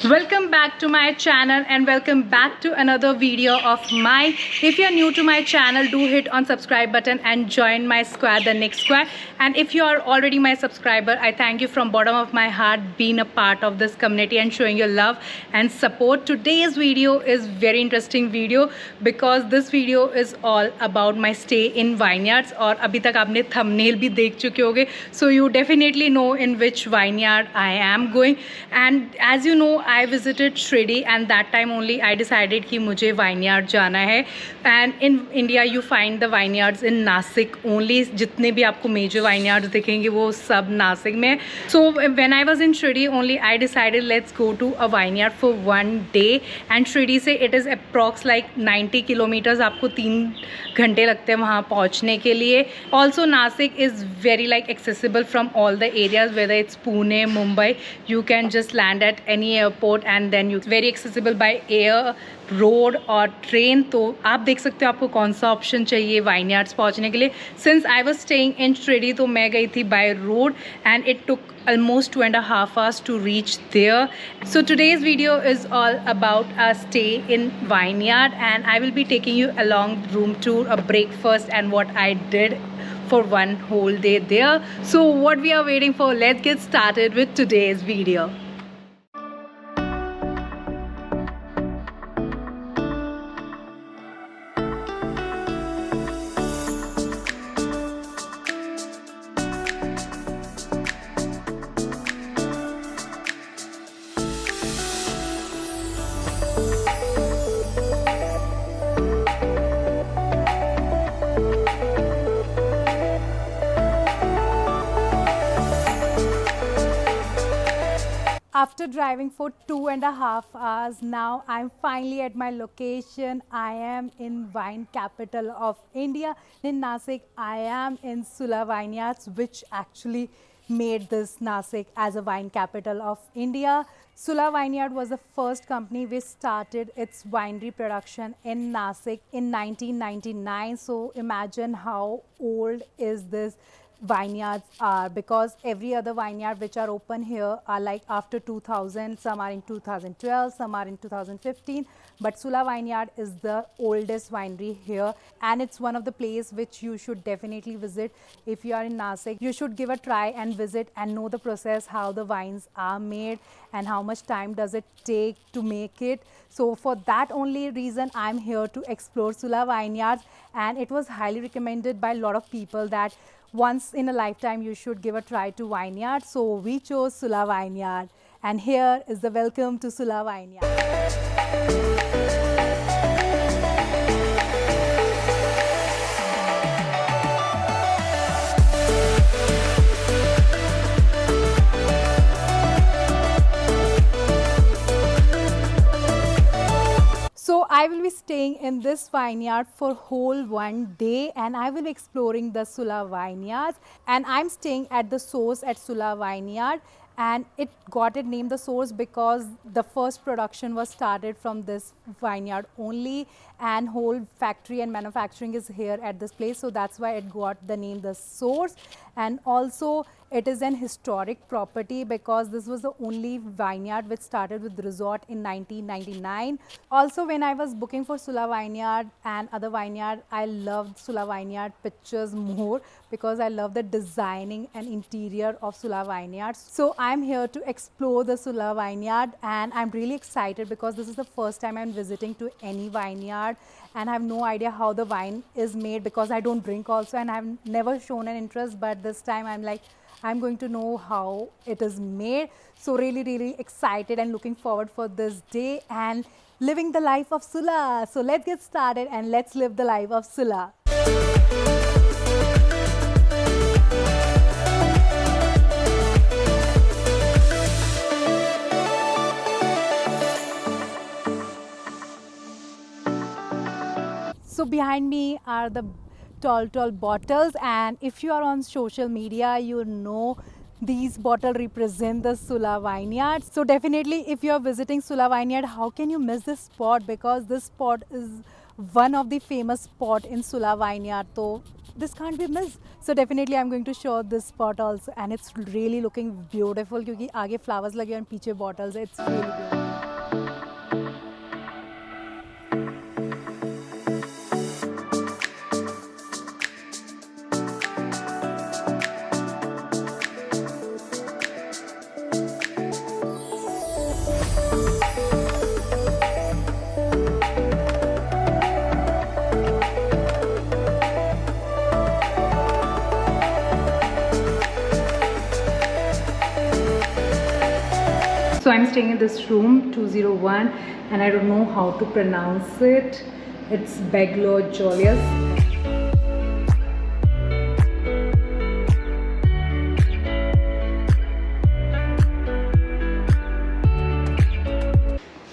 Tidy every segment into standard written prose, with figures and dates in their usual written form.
Welcome back to my channel and welcome back to another video of mine. If you are new to my channel, do hit on subscribe button and join my squad, the next squad. And if you are already my subscriber, I thank you from bottom of my heart being a part of this community and showing your love and support. Today's video is very interesting video because this video is all about my stay in vineyards. और अभी तक आपने thumbnail भी देख चुके होगे, so you definitely know in which vineyard I am going. And as you know, I visited Shridi and that time only I decided कि मुझे vineyard जाना है. And in India you find the vineyards in Nashik only. जितने भी आपको major vineyards दिखेंगे वो सब नासिक में. So when I was in Shridi only I decided let's go to a vineyard for one day. And Shridi से it is approx like 90 kilometers. आपको 3 घंटे लगते हैं वहाँ पहुँचने के लिए. Also Nashik is very like accessible from all the areas, whether it's Pune, Mumbai. You can just land at any airport and then you very accessible by air, road और train. तो आप देख सकते हो आपको कौन सा ऑप्शन चाहिए वाइनयार्ड्स पहुंचने के लिए. Since I was staying in Shirdi तो मैं गई थी by road and it took almost 2.5 hours to reach there. So today's video is all about a stay in vineyard and I will be taking you along room tour, a breakfast and what I did for one whole day there. So what we are waiting for, let's get started with today's video. After driving for 2.5 hours, now I'm finally at my location. I am in wine capital of India. In Nashik, I am in Sula Vineyards, which actually made this Nashik as a wine capital of India. Sula Vineyard was the first company which started its winery production in Nashik in 1999. So imagine how old is this vineyards are, because every other vineyard which are open here are like after 2000, some are in 2012, some are in 2015, but Sula Vineyard is the oldest winery here and it's one of the place which you should definitely visit. If you are in Nashik, you should give a try and visit and know the process, how the wines are made and how much time does it take to make it. So for that only reason I'm here to explore Sula Vineyards, and it was highly recommended by a lot of people that once in a lifetime you should give a try to vineyard. So we chose Sula Vineyard and here is the welcome to Sula Vineyard. So I will be staying in this vineyard for whole one day and I will be exploring the Sula Vineyards, and I'm staying at the source at Sula Vineyard, and it got it named the source because the first production was started from this vineyard only and whole factory and manufacturing is here at this place, so that's why it got the name the source. And also it is an historic property because this was the only vineyard which started with resort in 1999. Also when I was booking for Sula Vineyard and other vineyard, I loved Sula Vineyard pictures more because I love the designing and interior of Sula Vineyards. So I'm here to explore the Sula Vineyard and I'm really excited because this is the first time I'm visiting to any vineyard and I have no idea how the wine is made because I don't drink also and I've never shown an interest, but this time I'm like, I'm going to know how it is made. So really excited and looking forward for this day and living the life of Sula. So let's get started and let's live the life of Sula. So behind me are the tall bottles, and if you are on social media you know these bottles represent the Sula Vineyard. So definitely if you are visiting Sula Vineyard, how can you miss this spot, because this spot is one of the famous spot in Sula Vineyard. So this can't be missed. So definitely I'm going to show this spot also, and it's really looking beautiful क्योंकि आगे flowers लगे और पीछे bottles. It's really beautiful. I'm staying in this room 201 and I don't know how to pronounce it. It's Beglo Jolius.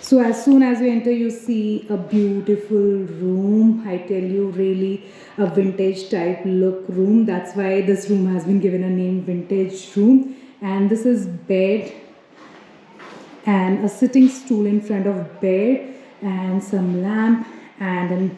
So as soon as you enter, you see a beautiful room. I tell you, really a vintage type look room. That's why this room has been given a name, vintage room. And this is bed and a sitting stool in front of bed and some lamp, and a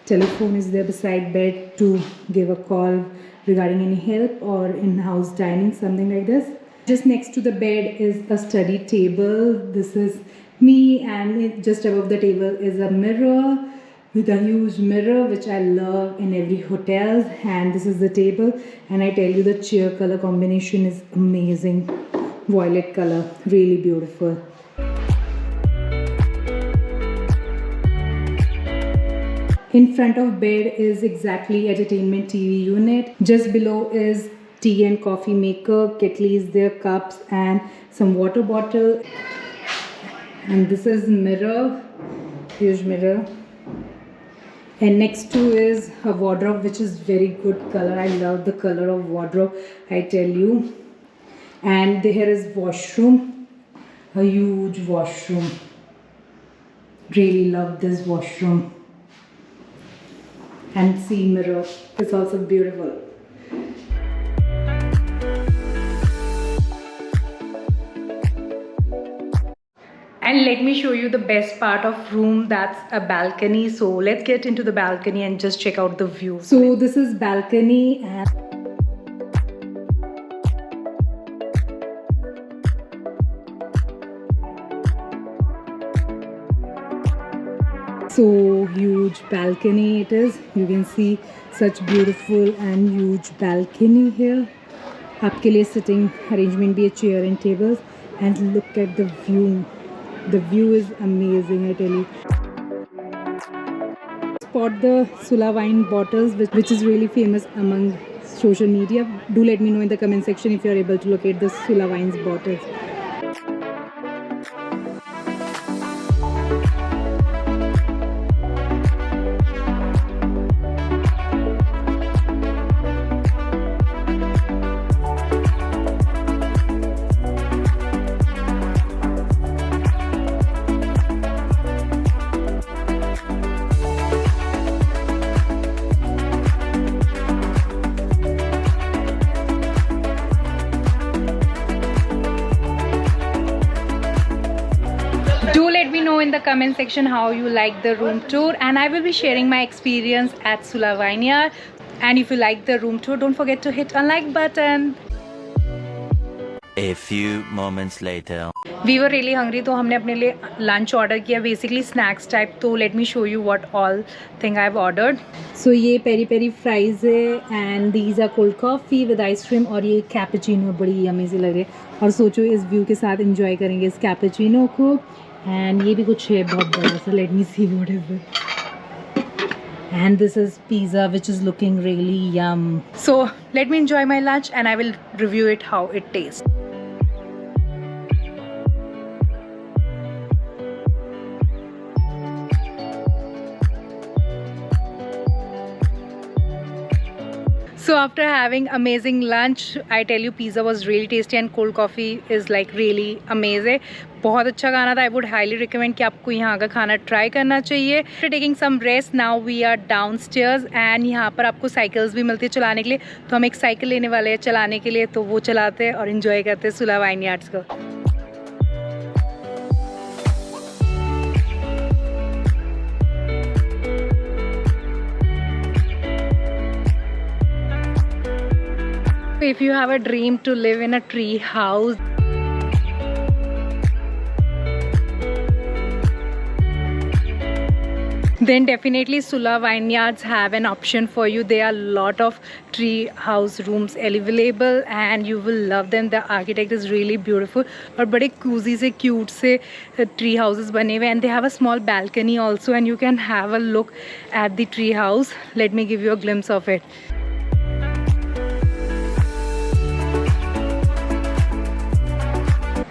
telephone is there beside bed to give a call regarding any help or in-house dining, something like this. Just next to the bed is a study table. This is me, and just above the table is a mirror with a huge mirror, which I love in every hotel. And this is the table, and I tell you, the chair color combination is amazing. Violet color, really beautiful. In front of bed is exactly entertainment TV unit. Just below is tea and coffee maker, kettle is there, cups and some water bottle. And this is mirror, huge mirror. And next to is a wardrobe, which is very good color. I love the color of wardrobe, I tell you. And here is washroom, a huge washroom. Really love this washroom. And see, mirror, it's also beautiful. And let me show you the best part of room, that's a balcony. So let's get into the balcony and just check out the view. So this is balcony, and so huge balcony it is. You can see such beautiful and huge balcony here. आपके लिए sitting arrangement भी है, chair and tables. And look at the view. The view is amazing, I tell you. Spot the Sula wine bottles, which is really famous among social media. Do let me know in the comment section if you are able to locate the Sula wines bottles. Do let me know in the comment section how you like the room tour, and I will be sharing my experience at Sula Vineyard. And if you like the room tour, don't forget to hit a like button. A few moments later. We were really hungry, तो हमने अपने लिए lunch order किया, basically snacks type. तो let me show you what all thing I've ordered. So ये peri peri fries है, and these are cold coffee with ice cream, और ये cappuccino बड़ी amazing लग रही है. और सोचो इस view के साथ enjoy करेंगे इस cappuccino को. And ये भी कुछ है बहुत बड़ा सा. Let me see what is it. And this is pizza, which is looking really yum. So let me enjoy my lunch and I will review it how it tastes. So after having amazing lunch, I tell you, pizza was really tasty and cold coffee is like really amazing. बहुत अच्छा खाना था. I would highly recommend कि आपको यहाँ का खाना try करना चाहिए. After taking some rest, now we are downstairs and यहाँ पर आपको cycles भी मिलती है चलाने के लिए. तो हम एक cycle लेने वाले हैं चलाने के लिए, तो वो चलाते हैं और enjoy करते हैं Sula Vineyards को. If you have a dream to live in a tree house, then definitely Sula Vineyards have an option for you. There are a lot of tree house rooms available and you will love them. The architect is really beautiful और बड़े cozy से cute से tree houses बने हुए, and they have a small balcony also, and you can have a look at the tree house. Let me give you a glimpse of it.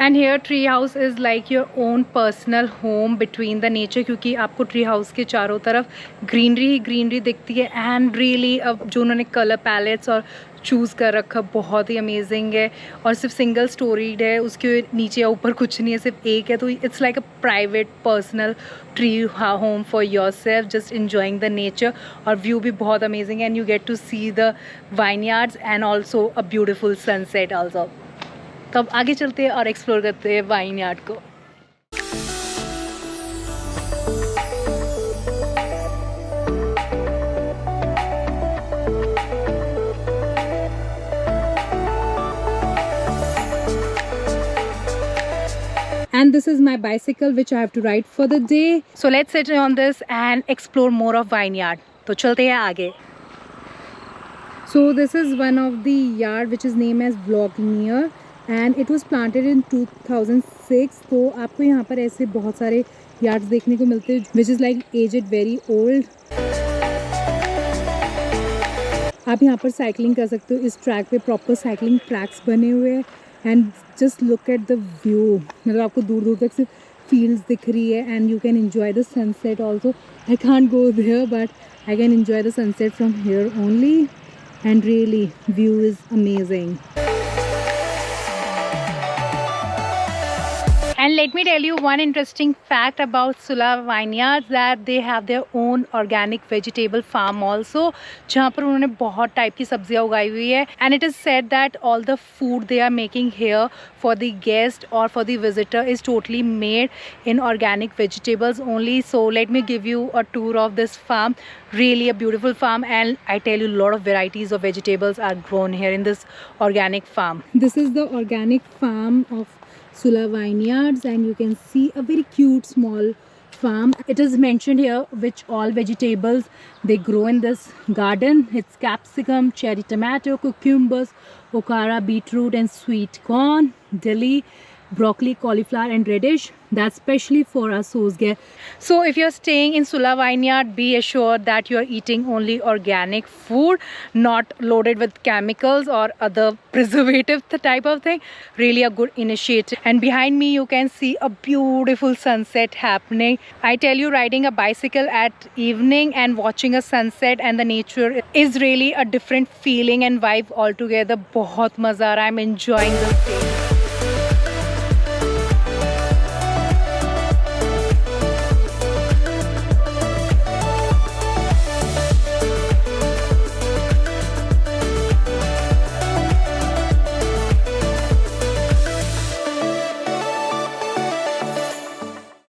And And here tree house is like your own personal home between the nature, क्योंकि आपको tree house के चारों तरफ greenery ही greenery दिखती है. And really अब जो उन्होंने कलर पैलेट्स और चूज़ कर रखा बहुत ही अमेजिंग है. और सिर्फ सिंगल स्टोरीड है, उसके नीचे या ऊपर कुछ नहीं है, सिर्फ एक है. तो it's like a private personal tree home for yourself, just enjoying the nature. और व्यू भी बहुत अमेजिंग है and you get to see the vineyards and also a beautiful sunset also. तो अब आगे चलते हैं और एक्सप्लोर करते हैं वाइनयार्ड को. And this is my bicycle which I have to ride for the day. So let's sit on this and explore more of vineyard. तो चलते हैं आगे. So this is one of the yard which is named as Vlogneer and it was planted in 2006. तो आपको यहाँ पर ऐसे बहुत सारे yards देखने को मिलते हैं which is like aged very old. आप यहाँ पर साइकिलिंग कर सकते हो. इस ट्रैक पे प्रॉपर साइकिलिंग ट्रैक्स बने हुए हैं and just look at the view. मतलब आपको दूर दूर तक सिर्फ फील्ड्स दिख रही है and you can enjoy the sunset also. I can't go there but I can enjoy the sunset from here only and really view is amazing. And let me tell you one interesting fact about Sula Vineyards, that they have their own organic vegetable farm also, जहाँ पर उन्होंने बहुत type की सब्जियाँ उगाई हुई है. And it is said that all the food they are making here for the guest or for the visitor is totally made in organic vegetables only. So let me give you a tour of this farm. Really a beautiful farm, and I tell you a lot of varieties of vegetables are grown here in this organic farm. This is the organic farm of Sula Vineyards and you can see a very cute small farm. It is mentioned here which all vegetables they grow in this garden. It's capsicum, cherry tomato, cucumbers, okara, beetroot and sweet corn, dilly, broccoli, cauliflower and radish. That's specially for our Sosge. So if you're staying in Sula Vineyard, be assured that you're eating only organic food, not loaded with chemicals or other preservative type of thing. Really a good initiative. And behind me you can see a beautiful sunset happening. I tell you, riding a bicycle at evening and watching a sunset and the nature is really a different feeling and vibe altogether. बहुत मज़ा आ रहा है. I'm enjoying this day.